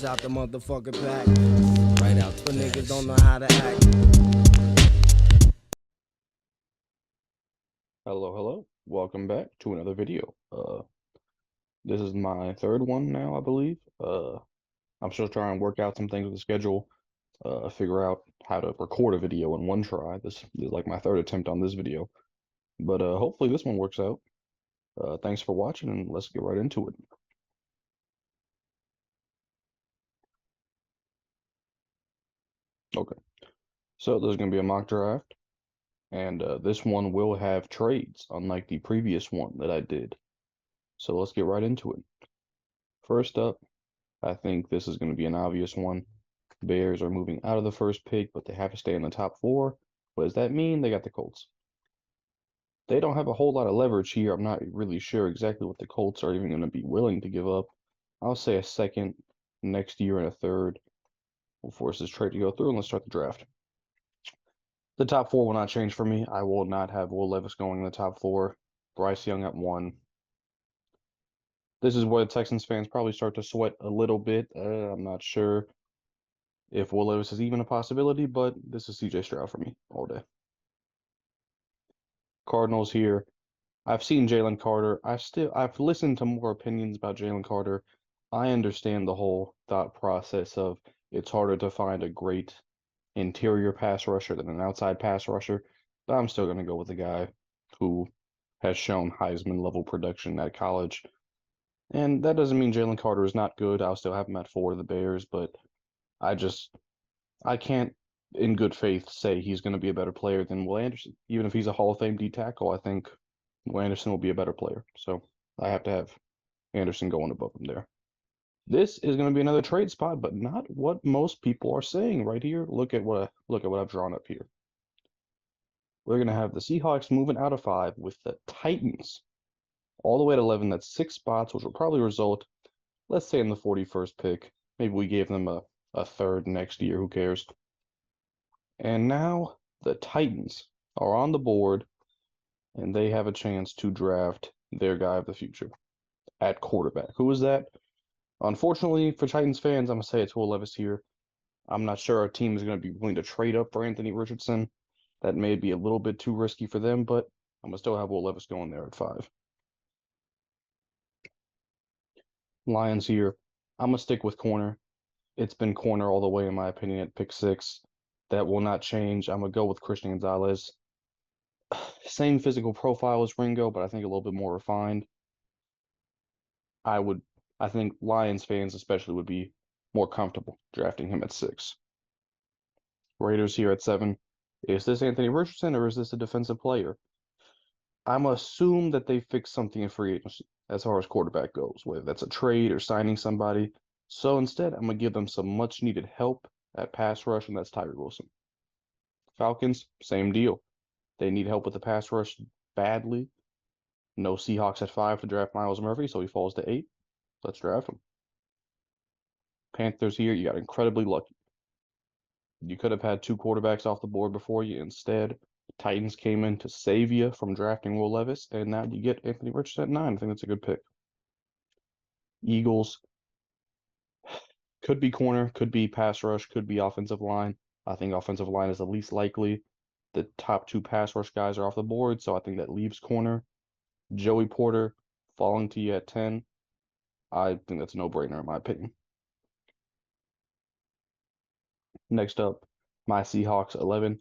fresh out the motherfucking pack. Right out But the niggas don't bag. know how to act. Hello. Welcome back to another video. This is my third one now, I believe. I'm still trying to work out some things with the schedule, figure out how to record a video in one try. This is like my third attempt on this video, but hopefully this one works out. Thanks for watching, and let's get right into it. Okay, so there's going to be a mock draft, and this one will have trades, unlike the previous one that I did. So let's get right into it. First up, I think this is going to be an obvious one. Bears are moving out of the first pick, but they have to stay in the top four. What does that mean? They got the Colts. They don't have a whole lot of leverage here. I'm not really sure exactly what the Colts are even going to be willing to give up. I'll say a second next year and a third will force this trade to go through, and let's start the draft. The top four will not change for me. I will not have Will Levis going in the top four. Bryce Young at one. This is where the Texans fans probably start to sweat a little bit. I'm not sure if Will Levis is even a possibility, but this is CJ Stroud for me all day. Cardinals here. I've seen Jalen Carter. I've listened to more opinions about Jalen Carter. I understand the whole thought process of it's harder to find a great interior pass rusher than an outside pass rusher, but I'm still going to go with the guy who has shown Heisman level production at college. And that doesn't mean Jalen Carter is not good. I'll still have him at 4 of the Bears, but I can't in good faith say he's going to be a better player than Will Anderson. Even if he's a Hall of Fame D tackle, I think Will Anderson will be a better player. So I have to have Anderson going above him there. This is going to be another trade spot, but not what most people are saying right here. Look at what I've drawn up here. We're going to have the Seahawks moving out of 5 with the Titans all the way at 11. That's 6 spots, which will probably result, let's say, in the 41st pick. Maybe we gave them a third next year. Who cares? And now the Titans are on the board, and they have a chance to draft their guy of the future at quarterback. Who is that? Unfortunately for Titans fans, I'm going to say it's Will Levis here. I'm not sure our team is going to be willing to trade up for Anthony Richardson. That may be a little bit too risky for them, but I'm going to still have Will Levis going there at 5. Lions here. I'm going to stick with corner. It's been corner all the way, in my opinion, at pick 6. That will not change. I'm going to go with Christian Gonzalez. Same physical profile as Ringo, but I think a little bit more refined. I think Lions fans especially would be more comfortable drafting him at 6. Raiders here at 7. Is this Anthony Richardson or is this a defensive player? I'm going to assume that they fixed something in free agency as far as quarterback goes, whether that's a trade or signing somebody. So instead, I'm going to give them some much needed help at pass rush, and that's Tyree Wilson. Falcons, same deal. They need help with the pass rush badly. No Seahawks at 5 to draft Myles Murphy, so he falls to 8. Let's draft him. Panthers here, you got incredibly lucky. You could have had 2 quarterbacks off the board before you. Instead, Titans came in to save you from drafting Will Levis, and now you get Anthony Richardson at 9. I think that's a good pick. Eagles, could be corner, could be pass rush, could be offensive line. I think offensive line is the least likely. The top 2 pass rush guys are off the board, so I think that leaves corner. Joey Porter falling to you at 10. I think that's a no-brainer in my opinion. Next up, my Seahawks 11.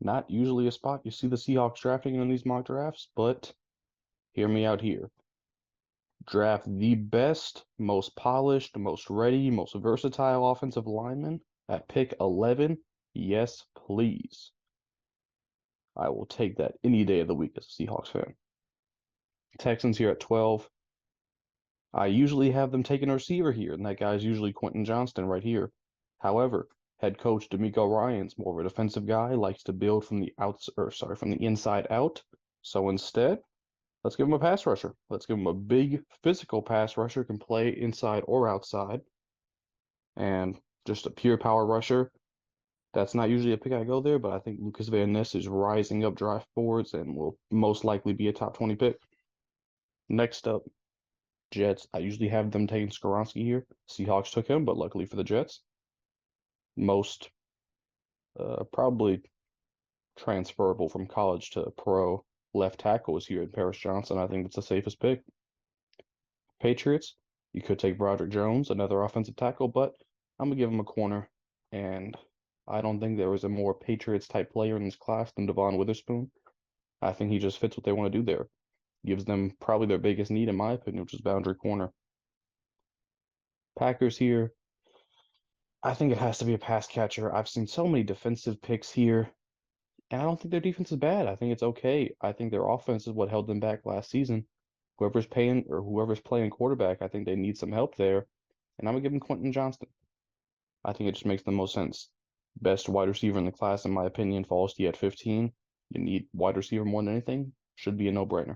Not usually a spot you see the Seahawks drafting in these mock drafts, but hear me out here. Draft the best, most polished, most ready, most versatile offensive lineman at pick 11. Yes, please. I will take that any day of the week as a Seahawks fan. Texans here at 12. I usually have them taking a receiver here, and that guy's usually Quentin Johnston right here. However, head coach DeMeco Ryans, more of a defensive guy, likes to build from the inside out. So instead, let's give him a pass rusher. Let's give him a big physical pass rusher, can play inside or outside. And just a pure power rusher. That's not usually a pick I go there, but I think Lucas Van Ness is rising up draft boards and will most likely be a top 20 pick. Next up, Jets, I usually have them taking Skoronski here. Seahawks took him, but luckily for the Jets, most probably transferable from college to pro left tackle is here at Paris Johnson. I think that's the safest pick. Patriots, you could take Broderick Jones, another offensive tackle, but I'm gonna give him a corner. And I don't think there was a more Patriots type player in this class than Devon Witherspoon. I think he just fits what they want to do there. Gives them probably their biggest need, in my opinion, which is boundary corner. Packers here, I think it has to be a pass catcher. I've seen so many defensive picks here, and I don't think their defense is bad. I think it's okay. I think their offense is what held them back last season. Whoever's paying or whoever's playing quarterback, I think they need some help there. And I'm gonna give them Quentin Johnston. I think it just makes the most sense. Best wide receiver in the class, in my opinion, falls to you at 15. You need wide receiver more than anything. Should be a no-brainer.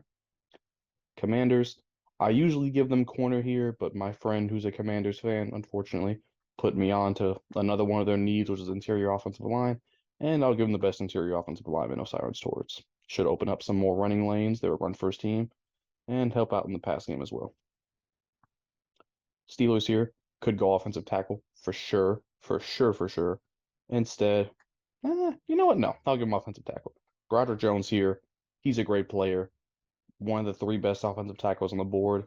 Commanders, I usually give them corner here, but my friend who's a Commanders fan, unfortunately, put me on to another one of their needs, which is interior offensive line, and I'll give them the best interior offensive lineman, O'Cyrus Torrence. Should open up some more running lanes. They're a run-first team, and help out in the pass game as well. Steelers here could go offensive tackle for sure, for sure, for sure. Instead, you know what? No, I'll give him offensive tackle. Broderick Jones here. He's a great player. One of the three best offensive tackles on the board.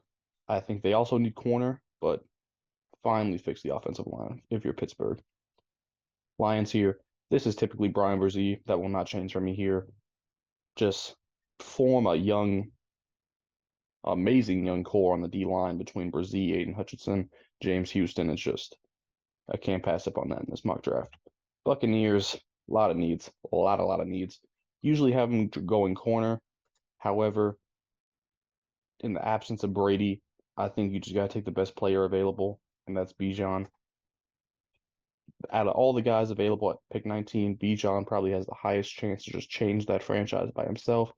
I think they also need corner, but finally fix the offensive line if you're Pittsburgh. Lions here. This is typically Brian Brzee. That will not change for me here. Just form a young, amazing young core on the D line between Brzee, Aiden Hutchinson, James Houston. It's just, I can't pass up on that in this mock draft. Buccaneers, a lot of needs, a lot of needs. Usually have them going corner. However, in the absence of Brady, I think you just got to take the best player available, and that's Bijan. Out of all the guys available at pick 19, Bijan probably has the highest chance to just change that franchise by himself.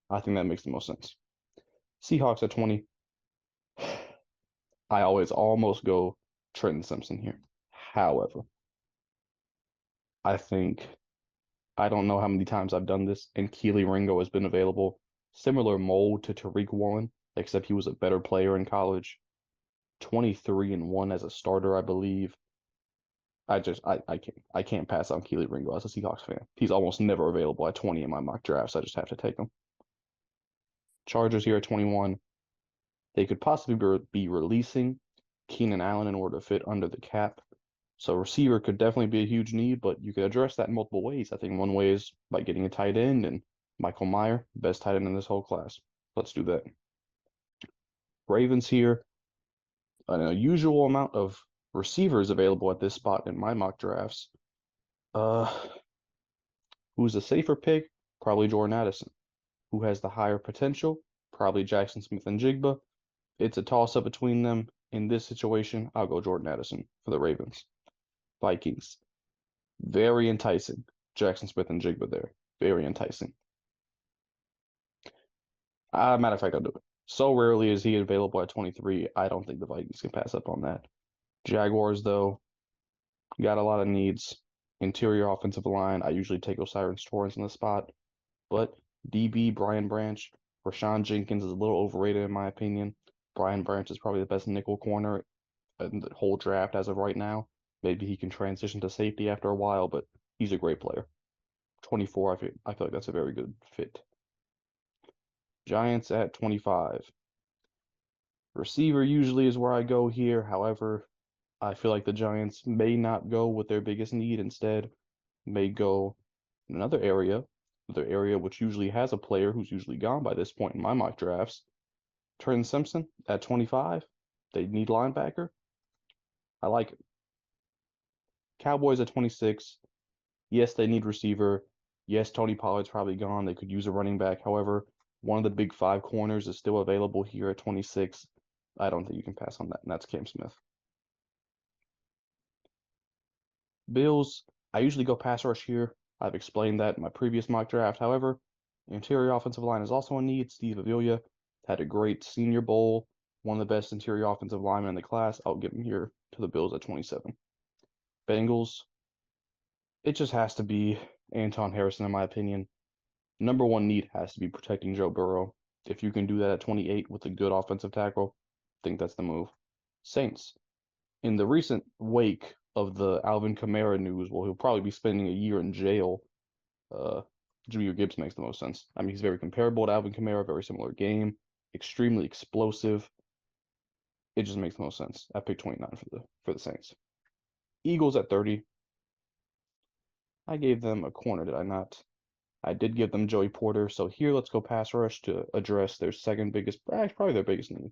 I think that makes the most sense. Seahawks at 20. I always almost go Trenton Simpson here. However, I think I don't know how many times I've done this, and Keely Ringo has been available. Similar mold to Tariq Woolen, except he was a better player in college. 23-1 as a starter, I believe. I can't pass on Keely Ringo as a Seahawks fan. He's almost never available at 20 in my mock drafts. I just have to take him. Chargers here at 21. They could possibly be releasing Keenan Allen in order to fit under the cap. So receiver could definitely be a huge need, but you could address that in multiple ways. I think one way is by getting a tight end, and Michael Mayer, best tight end in this whole class. Let's do that. Ravens here, an unusual amount of receivers available at this spot in my mock drafts. Who's a safer pick? Probably Jordan Addison. Who has the higher potential? Probably Jackson Smith-Njigba. It's a toss-up between them. In this situation, I'll go Jordan Addison for the Ravens. Vikings. Very enticing. Jackson Smith-Njigba there. Very enticing. Matter of fact, I'll do it. So rarely is he available at 23, I don't think the Vikings can pass up on that. Jaguars, though, got a lot of needs. Interior offensive line, I usually take O'Cyrus Torrence in the spot. But DB, Brian Branch, Rashawn Jenkins is a little overrated in my opinion. Brian Branch is probably the best nickel corner in the whole draft as of right now. Maybe he can transition to safety after a while, but he's a great player. 24, I feel like that's a very good fit. Giants at 25. Receiver usually is where I go here. However, I feel like the Giants may not go with their biggest need. Instead, may go in another area which usually has a player who's usually gone by this point in my mock drafts. Trenton Simpson at 25. They need linebacker. I like it. Cowboys at 26. Yes, they need receiver. Yes, Tony Pollard's probably gone. They could use a running back. However, one of the big five corners is still available here at 26. I don't think you can pass on that, and that's Cam Smith. Bills, I usually go pass rush here. I've explained that in my previous mock draft. However, interior offensive line is also a need. Steve Avila had a great Senior Bowl, one of the best interior offensive linemen in the class. I'll give him here to the Bills at 27. Bengals, it just has to be Anton Harrison, in my opinion. Number one need has to be protecting Joe Burrow. If you can do that at 28 with a good offensive tackle, think that's the move. Saints. In the recent wake of the Alvin Kamara news, well, he'll probably be spending a year in jail. Jahmyr Gibbs makes the most sense. I mean, he's very comparable to Alvin Kamara, very similar game, extremely explosive. It just makes the most sense. I picked 29 for the Saints. Eagles at 30. I gave them a corner, did I not? I did give them Joey Porter. So here, let's go pass rush to address their second biggest, probably their biggest need.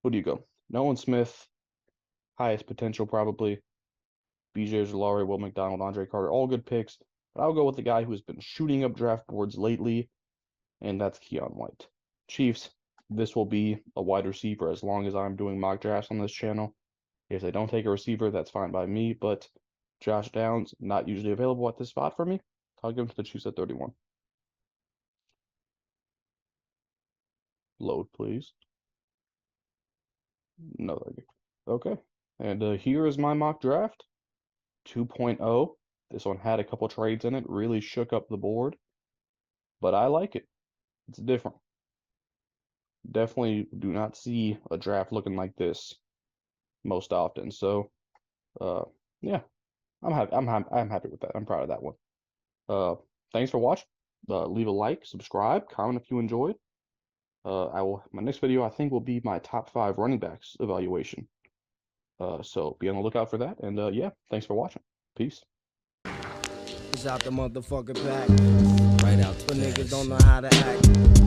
Who do you go? Nolan Smith, highest potential probably. BJ Ojulari, Will McDonald, Andre Carter, all good picks. But I'll go with the guy who's been shooting up draft boards lately, and that's Keion White. Chiefs, this will be a wide receiver as long as I'm doing mock drafts on this channel. If they don't take a receiver, that's fine by me, but Josh Downs, not usually available at this spot for me. I'll give him to the Chiefs at 31. Load, please. No, thank you. Okay, and here is my mock draft. 2.0. This one had a couple trades in it, really shook up the board, but I like it. It's different. Definitely do not see a draft looking like this most often. So, yeah, I'm happy with that. I'm proud of that one. Thanks for watching. Leave a like, subscribe, comment if you enjoyed. My next video I think will be my top 5 running backs evaluation. So be on the lookout for that. And yeah, thanks for watching. Peace. It's out the motherfucking pack. Right out the niggas don't know how to act.